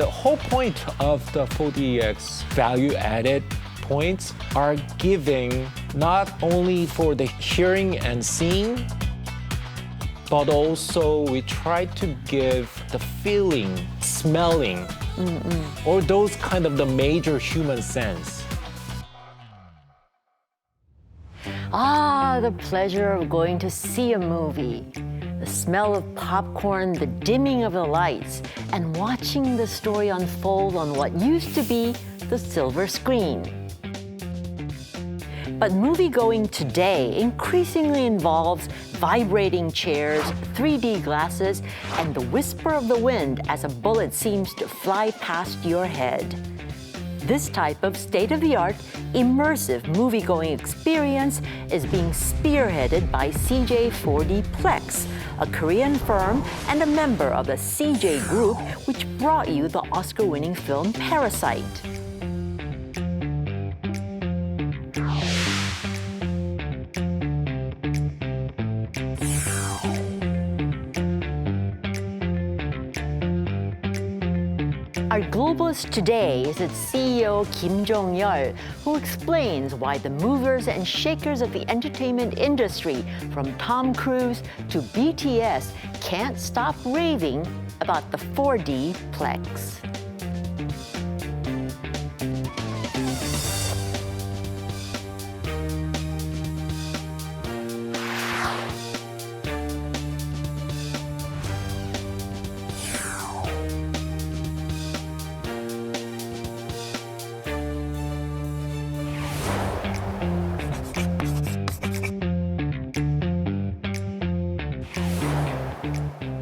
The whole point of the 4DX value-added points are giving not only for the hearing and seeing, but also we try to give the feeling, smelling, or those kind of the major human sense. The pleasure of going to see a movie. The smell of popcorn, the dimming of the lights, and watching the story unfold on what used to be the silver screen. But moviegoing today increasingly involves vibrating chairs, 3D glasses, and the whisper of the wind as a bullet seems to fly past your head. This type of state-of-the-art, immersive moviegoing experience is being spearheaded by CJ 4D Plex, a Korean firm and a member of the CJ Group, which brought you the Oscar-winning film Parasite. Our globalist today is its CEO Kim Jong-ryul, who explains why the movers and shakers of the entertainment industry, from Tom Cruise to BTS, can't stop raving about the 4D Plex.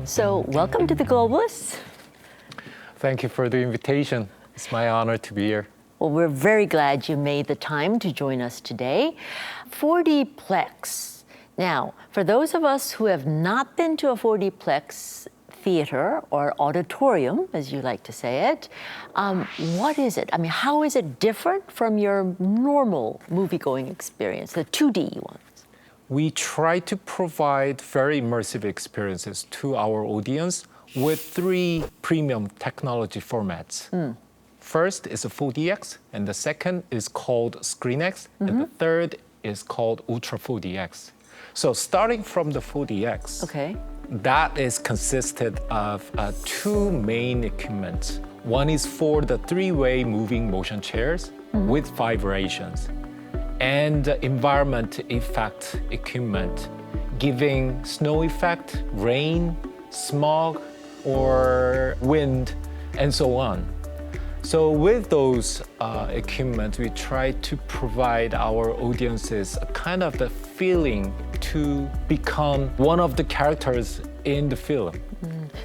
So, welcome to the Globalists. Thank you for the invitation. It's my honor to be here. Well, we're very glad you made the time to join us today. 4D Plex. Now, for those of us who have not been to a 4D Plex theater or auditorium, as you like to say it, what is it? I mean, how is it different from your normal movie-going experience, the 2D ones? We try to provide very immersive experiences to our audience with 3 premium technology formats. First is a 4DX, and the second is called ScreenX, and the third is called Ultra 4DX. So starting from the 4DX, that is consisted of 2 main equipment. One is for the 3-way moving motion chairs with vibrations, and environment effect equipment, giving snow effect, rain, smog, or wind, and so on. So with those equipment, we try to provide our audiences a kind of the feeling to become one of the characters in the film.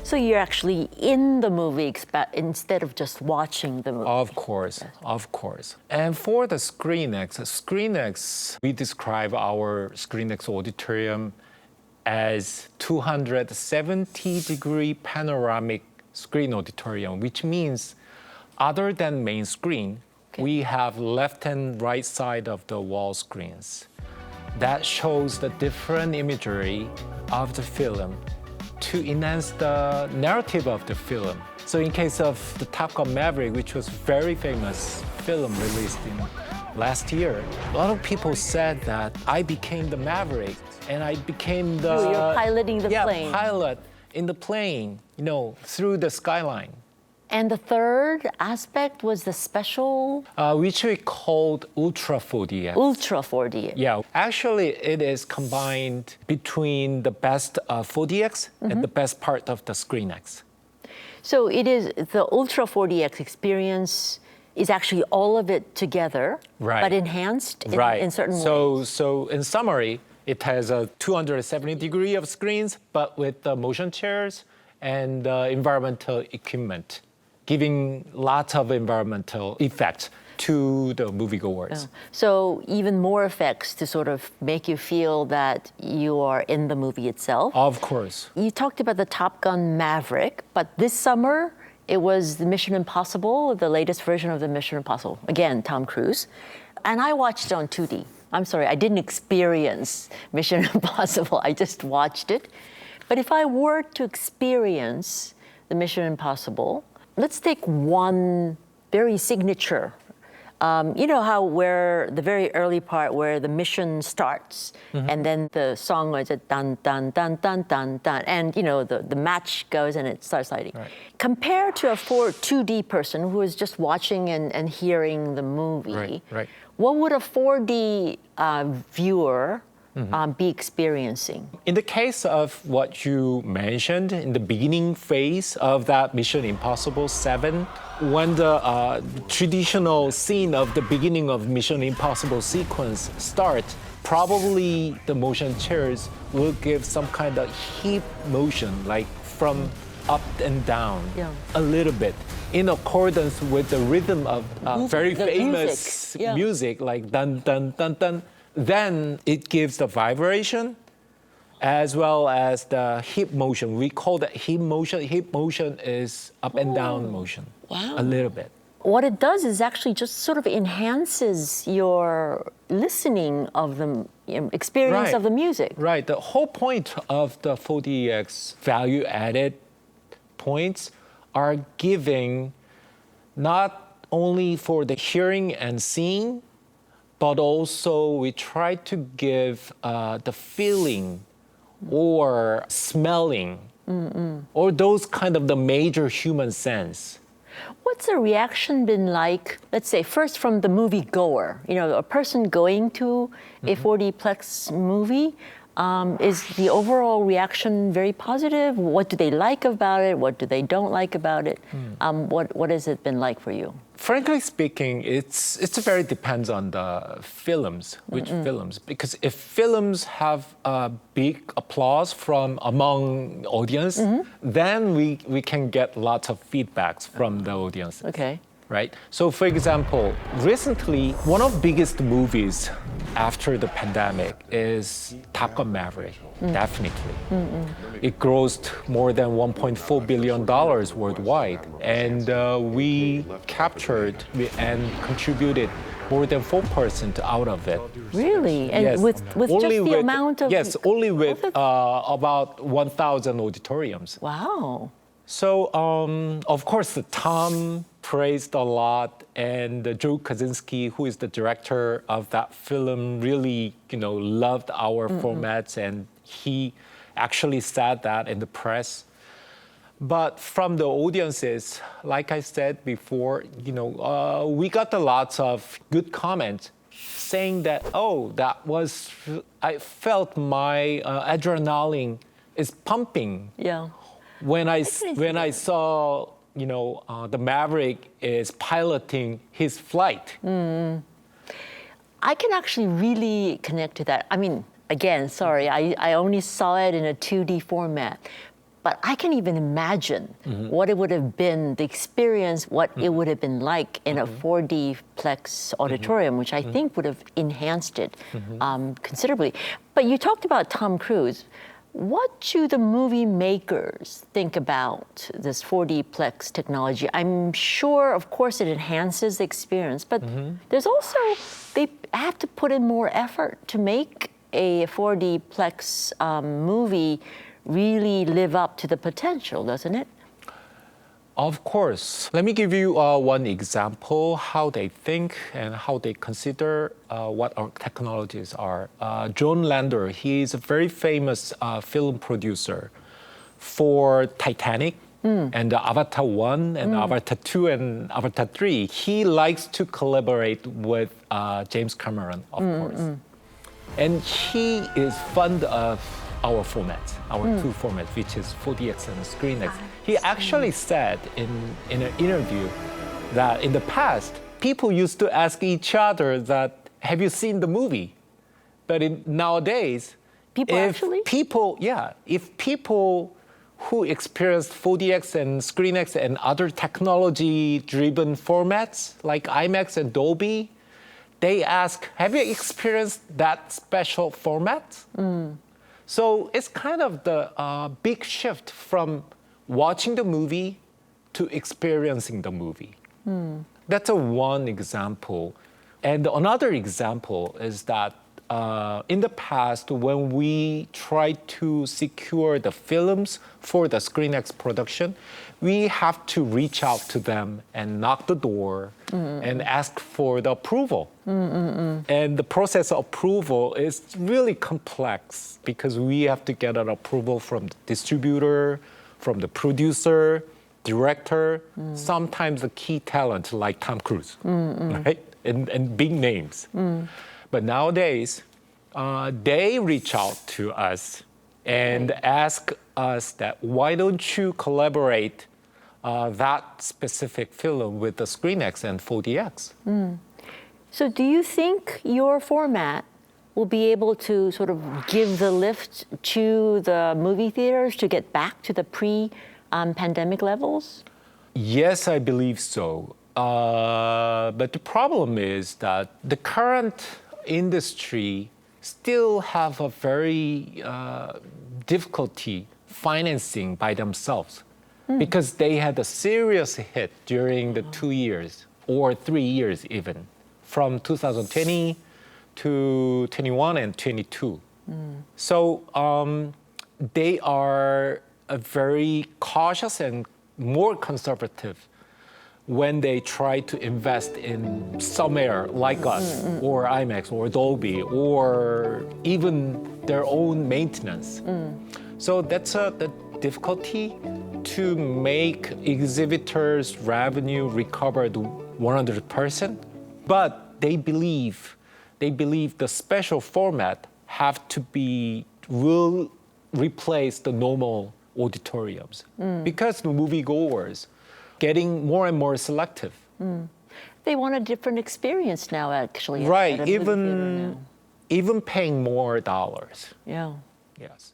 So you're actually in the movie instead of just watching the movie. Of course, of course. And for the ScreenX, we describe our ScreenX auditorium as 270-degree panoramic screen auditorium, which means other than main screen, we have left and right side of the wall screens. That shows the different imagery of the film to enhance the narrative of the film. So in case of the Top Gun Maverick, which was very famous film released in last year, a lot of people said that I became the Maverick and I became the... You're piloting the plane. Yeah, pilot in the plane, through the skyline. And the third aspect was the special? Which we called Ultra 4DX. Ultra 4DX. Yeah, actually it is combined between the best 4DX and the best part of the ScreenX. So it is, the Ultra 4DX experience is actually all of it together, but enhanced in certain ways. So in summary, it has a 270 degree of screens, but with the motion chairs and environmental equipment, giving lots of environmental effects to the moviegoers. So even more effects to sort of make you feel that you are in the movie itself. Of course. You talked about the Top Gun Maverick, but this summer it was the Mission Impossible, the latest version of the Mission Impossible. Again, Tom Cruise. And I watched it on 2D. I'm sorry, I didn't experience Mission Impossible, I just watched it. But if I were to experience the Mission Impossible, let's take one very signature. You know how where the very early part where the mission starts and then the song was a dun dun dun dun dun dun and you know the match goes and it starts lighting. Right. Compared to a 2D person who is just watching and hearing the movie, Right. what would a 4D viewer be experiencing? In the case of what you mentioned in the beginning phase of that Mission Impossible 7, when the traditional scene of the beginning of Mission Impossible sequence starts, probably the motion chairs will give some kind of hip motion, like from up and down a little bit, in accordance with the rhythm of very the famous music, like dun dun dun dun. Then it gives the vibration as well as the hip motion. We call that hip motion. Hip motion is up and down motion. Wow. A little bit. What it does is actually just sort of enhances your listening of the experience of the music. Right. The whole point of the 4DX value added points are giving not only for the hearing and seeing, but also we try to give the feeling or smelling or those kind of the major human sense. What's the reaction been like, let's say, first from the moviegoer? You know, a person going to a 4Dplex movie, is the overall reaction very positive? What do they like about it? What do they don't like about it? What has it been like for you? Frankly speaking, it's very depends on the films, which films. Because if films have a big applause from among audience, then we can get lots of feedbacks from the audience. Okay. Right? So for example, recently, one of the biggest movies after the pandemic is Top Gun Maverick, definitely. It grossed more than $1.4 billion worldwide. And we captured and contributed more than 4% out of it. Really? And Yes. with just the amount of... Yes, only with about 1,000 auditoriums. Wow. So, of course, Tom praised a lot, and Joe Kaczynski, who is the director of that film, really, loved our formats, and he actually said that in the press. But from the audiences, like I said before, we got a lots of good comments saying that, I felt my adrenaline is pumping. Yeah. When I saw, the Maverick is piloting his flight. I can actually really connect to that. I mean, again, sorry, I only saw it in a 2D format. But I can even imagine what it would have been, the experience, what it would have been like in a 4Dplex auditorium, which I think would have enhanced it considerably. But you talked about Tom Cruise. What do the movie makers think about this 4Dplex technology? I'm sure, of course, it enhances the experience, but there's also, they have to put in more effort to make a 4Dplex movie really live up to the potential, doesn't it? Of course. Let me give you one example how they think and how they consider what our technologies are. John Lander, he is a very famous film producer for Titanic and Avatar 1 and Avatar 2 and Avatar 3. He likes to collaborate with James Cameron, of course. And he is fond of our formats, our two formats, which is 4DX and ScreenX. He actually said in an interview that in the past, people used to ask each other that, have you seen the movie? But nowadays, if people who experienced 4DX and ScreenX and other technology-driven formats like IMAX and Dolby, they ask, have you experienced that special format? So it's kind of the big shift from watching the movie to experiencing the movie. That's one example. And another example is that in the past, when we tried to secure the films for the ScreenX production, we have to reach out to them and knock the door and ask for the approval. And the process of approval is really complex because we have to get an approval from the distributor, from the producer, director, sometimes the key talent like 탐크루즈, right? And big names. But nowadays, they reach out to us and ask us that why don't you collaborate that specific film with the ScreenX and 4DX? So do you think your format will be able to sort of give the lift to the movie theaters to get back to the pre-pandemic levels? Yes, I believe so. But the problem is that the current industry still have a very difficulty financing by themselves because they had a serious hit during the 2 years or 3 years even, from 2020 to 21 and 22. So they are very cautious and more conservative when they try to invest in somewhere like us or IMAX or Dolby or even their own maintenance. So that's the difficulty to make exhibitors' revenue recover to 100%. But they believe the special format will replace the normal auditoriums because the moviegoers getting more and more selective. They want a different experience now, actually. Right, at a movie theater now. even paying more dollars. Yeah. Yes.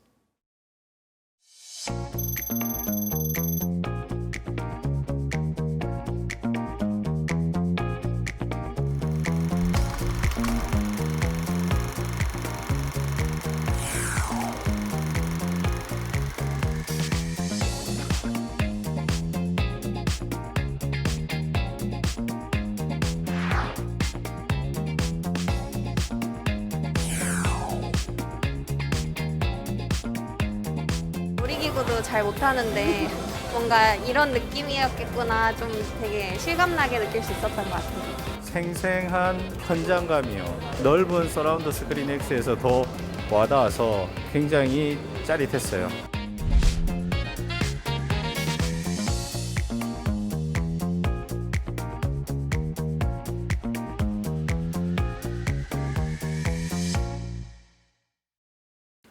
놀이기구도 잘 못하는데 뭔가 이런 느낌이었겠구나 좀 되게 실감나게 느낄 수 있었던 것 같아요. 생생한 현장감이요. 넓은 서라운드 스크린 X에서 더 와닿아서 굉장히 짜릿했어요.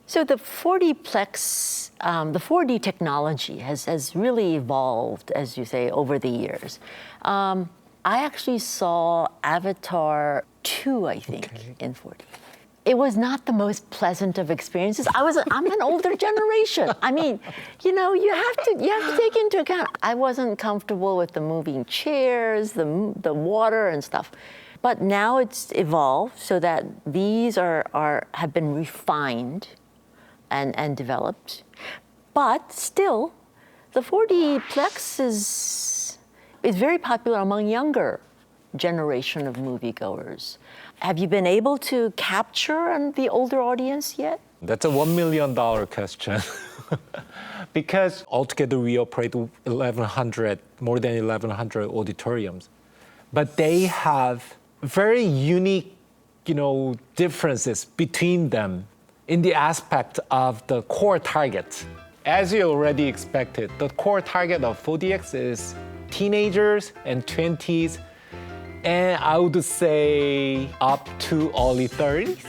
So the 4Dplex, the 4D technology has really evolved, as you say, over the years. I actually saw Avatar 2, I think, in 4D. It was not the most pleasant of experiences. I'm an older generation. I mean, you know, you have to take into account. I wasn't comfortable with the moving chairs, the water and stuff. But now it's evolved so that these have been refined and developed. But still, the 4Dplex is very popular among younger generation of moviegoers. Have you been able to capture the older audience yet? That's a $1 million question. Because altogether we operate more than 1,100 auditoriums. But they have very unique, differences between them in the aspect of the core target. As you already expected, the core target of 4DX is teenagers and 20s, and I would say up to early 30s.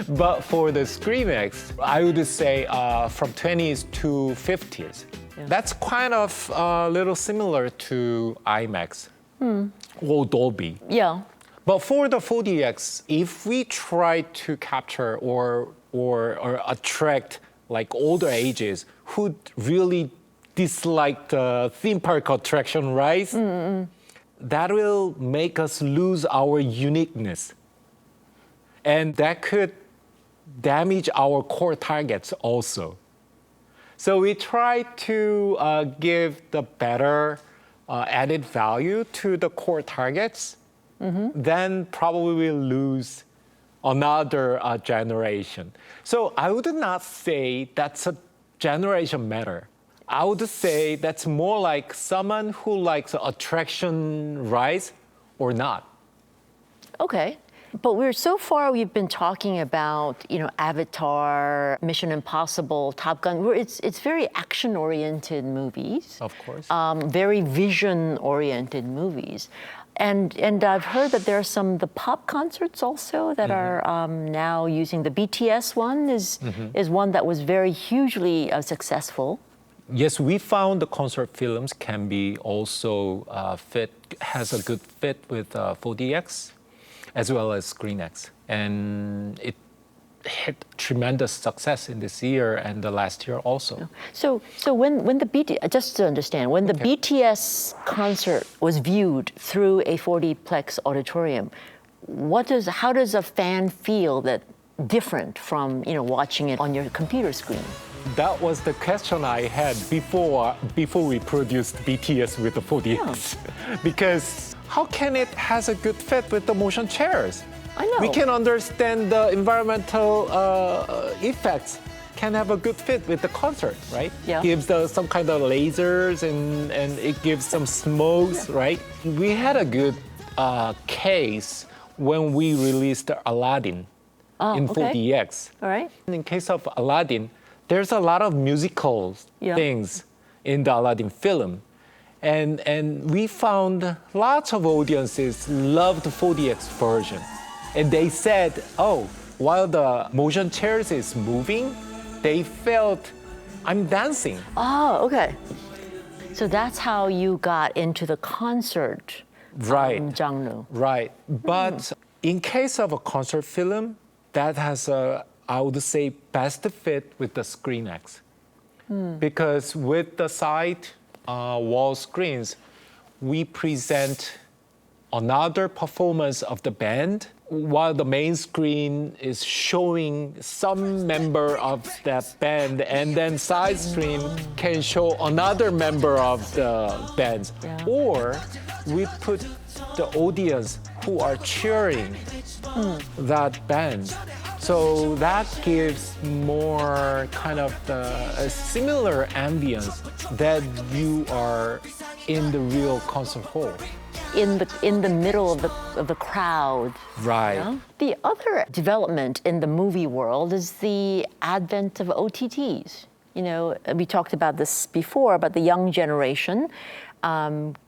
But for the ScreenX, I would say from 20s to 50s. Yeah. That's kind of a little similar to IMAX or Dolby. Yeah. But for the 4DX, if we try to capture or attract like older ages who really dislike the theme park attraction rides, that will make us lose our uniqueness. And that could damage our core targets also. So we try to give the better added value to the core targets, then probably we'll lose another generation. So I would not say that's a generation matter. I would say that's more like someone who likes attraction rides or not. Okay. But we've been talking about, Avatar, Mission Impossible, Top Gun. It's very action-oriented movies. Of course. Very vision-oriented movies. And I've heard that there are the pop concerts also that are now using the BTS one is one that was very hugely successful. Yes, we found the concert films can be also has a good fit with 4DX as well as ScreenX. And it hit tremendous success in this year and the last year also. So when the just to understand, when the BTS concert was viewed through a 4Dplex auditorium, how does a fan feel that different from watching it on your computer screen? That was the question I had before we produced BTS with the 4DX. Because how can it has a good fit with the motion chairs? I know. We can understand the environmental effects can have a good fit with the concert, right? Yeah. Gives some kind of lasers and it gives some smokes, right? We had a good case when we released Aladdin in okay. 4DX. All right. In case of Aladdin, there's a lot of musical things in the Aladdin film. And we found lots of audiences loved the 4DX version. And they said, while the motion chairs is moving, they felt I'm dancing. Oh, okay. So that's how you got into the concert genre. Right. But in case of a concert film, that has I would say, best fit with the ScreenX. Because with the side wall screens, we present another performance of the band, while the main screen is showing some member of that band, and then side screen can show another member of the band. Yeah. Or we put the audience who are cheering that band. So that gives more kind of a similar ambience that you are in the real concert hall. In the middle of the crowd. Right. The other development in the movie world is the advent of OTTs. We talked about this before, about the young generation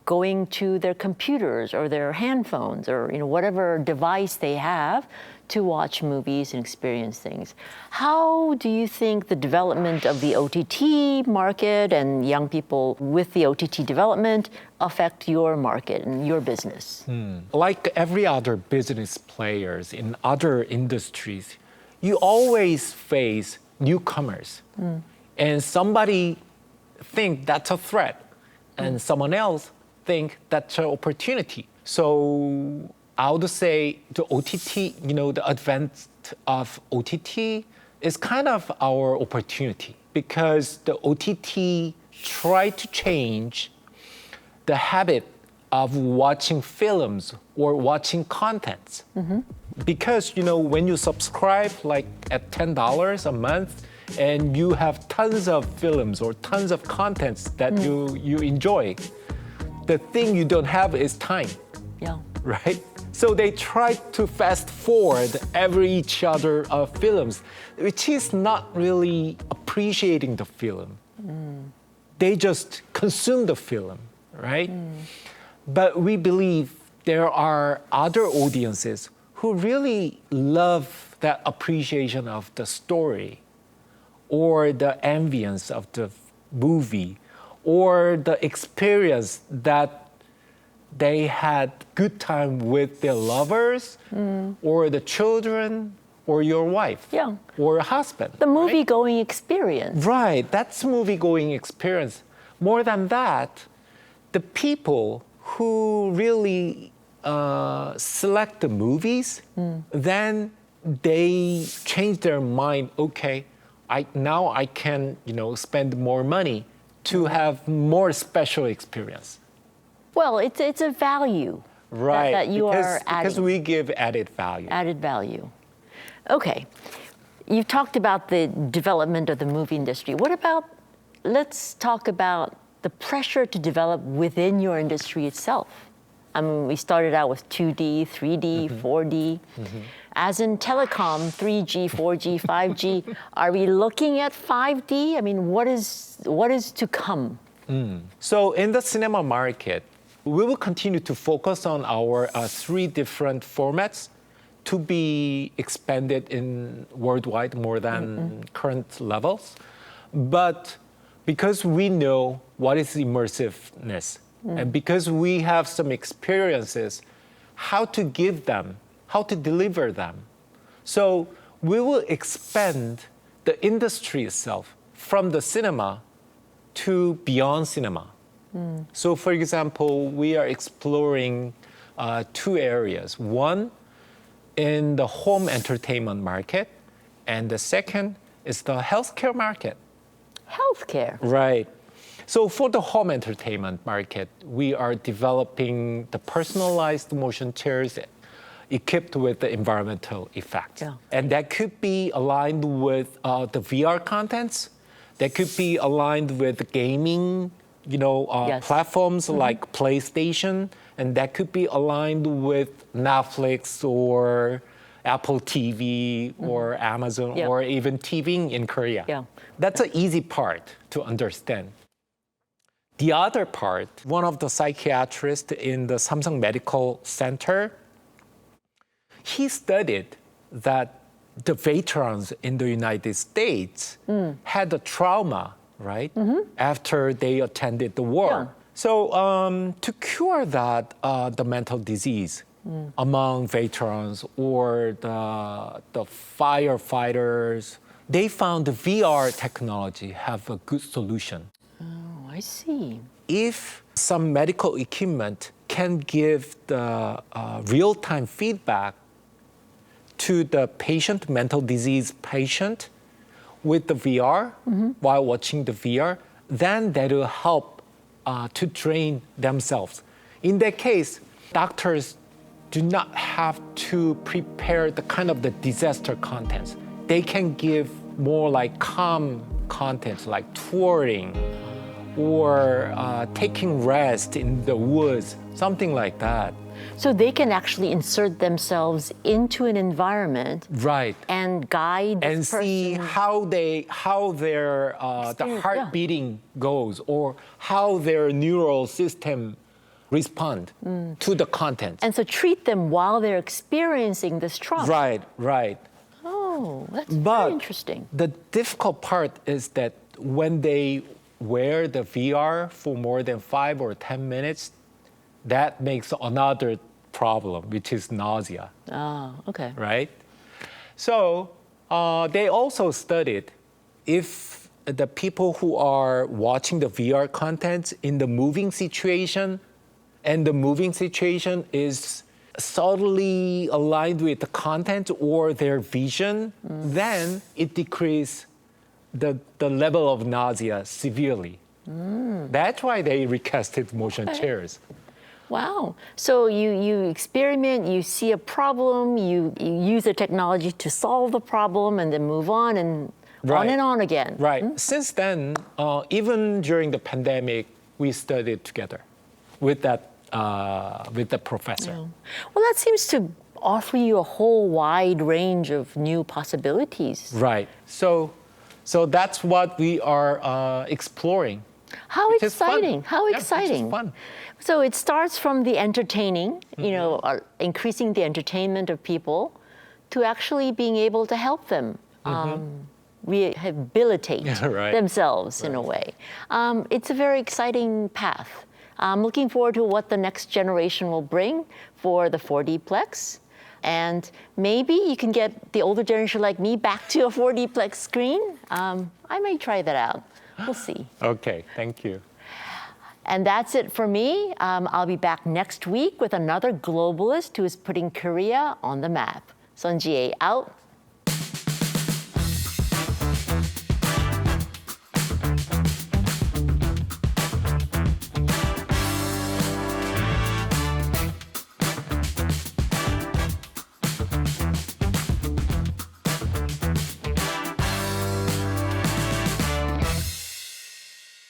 going to their computers or their handphones or whatever device they have to watch movies and experience things. How do you think the development of the OTT market and young people with the OTT development affect your market and your business? Like every other business players in other industries, you always face newcomers. And somebody think that's a threat and someone else think that's an opportunity. So I would say the OTT, the advent of OTT is kind of our opportunity because the OTT try to change the habit of watching films or watching contents. Because, when you subscribe like at $10 a month and you have tons of films or tons of contents that you enjoy, the thing you don't have is time. Yeah. Right? So they try to fast forward each other films, which is not really appreciating the film. They just consume the film, right? But we believe there are other audiences who really love that appreciation of the story or the ambience of the movie or the experience that they had good time with their lovers or the children or your wife or husband. The movie-going experience. Right, that's movie-going experience. More than that, the people who really select the movies, then they change their mind. Okay, now I can spend more money to have more special experience. Well, it's a value right, that you are adding. Because we give added value. Added value. Okay, you've talked about the development of the movie industry. What about, let's talk about the pressure to develop within your industry itself. I mean, we started out with 2D, 3D, 4D. As in telecom, 3G, 4G, 5G, are we looking at 5D? I mean, what is to come? So in the cinema market, we will continue to focus on our three different formats to be expanded in worldwide more than current levels. But because we know what is immersiveness, and because we have some experiences, how to give them, how to deliver them. So we will expand the industry itself from the cinema to beyond cinema. So for example, we are exploring two areas. One, in the home entertainment market, and the second is the healthcare market. Healthcare. Right. So for the home entertainment market, we are developing the personalized motion chairs equipped with the environmental effects. Yeah. And that could be aligned with the VR contents. That could be aligned with gaming, Yes. platforms like PlayStation. And that could be aligned with Netflix or Apple TV or Amazon Yeah. or even TV in Korea. Yeah. That's an easy part to understand. The other part, one of the psychiatrists in the Samsung Medical Center, he studied that the veterans in the United States had a trauma, right, after they attended the war. Yeah. So to cure that, the mental disease among veterans or the firefighters, they found the VR technology have a good solution. Oh, I see. If some medical equipment can give the real-time feedback to the patient, mental disease patient, with the VR, while watching the VR, then that will help to train themselves. In that case, doctors do not have to prepare the kind of the disaster contents. They can give more like calm contents, like touring or taking rest in the woods, something like that. So they can actually insert themselves into an environment Right. and guide And this see person. how their the Experience, heart yeah. beating goes, or how their neural system respond to the content. And so treat them while they're experiencing this trauma. Right, right. Oh, that's But very interesting. the difficult part is that when they wear the VR for more than 5 or 10 minutes, that makes another problem, which is nausea, Oh, okay. right? So they also studied if the people who are watching the VR content in the moving situation, and the moving situation is subtly aligned with the content or their vision, then it decreases the level of nausea severely. That's why they requested motion chairs. Wow. So you experiment, you see a problem, you use the technology to solve the problem and then move on and on Right. and on again. Right. Since then, even during the pandemic, we studied together with the professor. Well, that seems to offer you a whole wide range of new possibilities. Right. So that's what we are exploring. How Which is fun. exciting. How Yeah, which is exciting. fun. So it starts from the entertaining, increasing the entertainment of people, to actually being able to help them rehabilitate Right. themselves in a way. It's a very exciting path. I'm looking forward to what the next generation will bring for the 4D-plex. And maybe you can get the older generation like me back to a 4D-plex screen. I may try that out. We'll see. Okay, thank you. And that's it for me. I'll be back next week with another globalist who is putting Korea on the map. Sun Ji-ae out.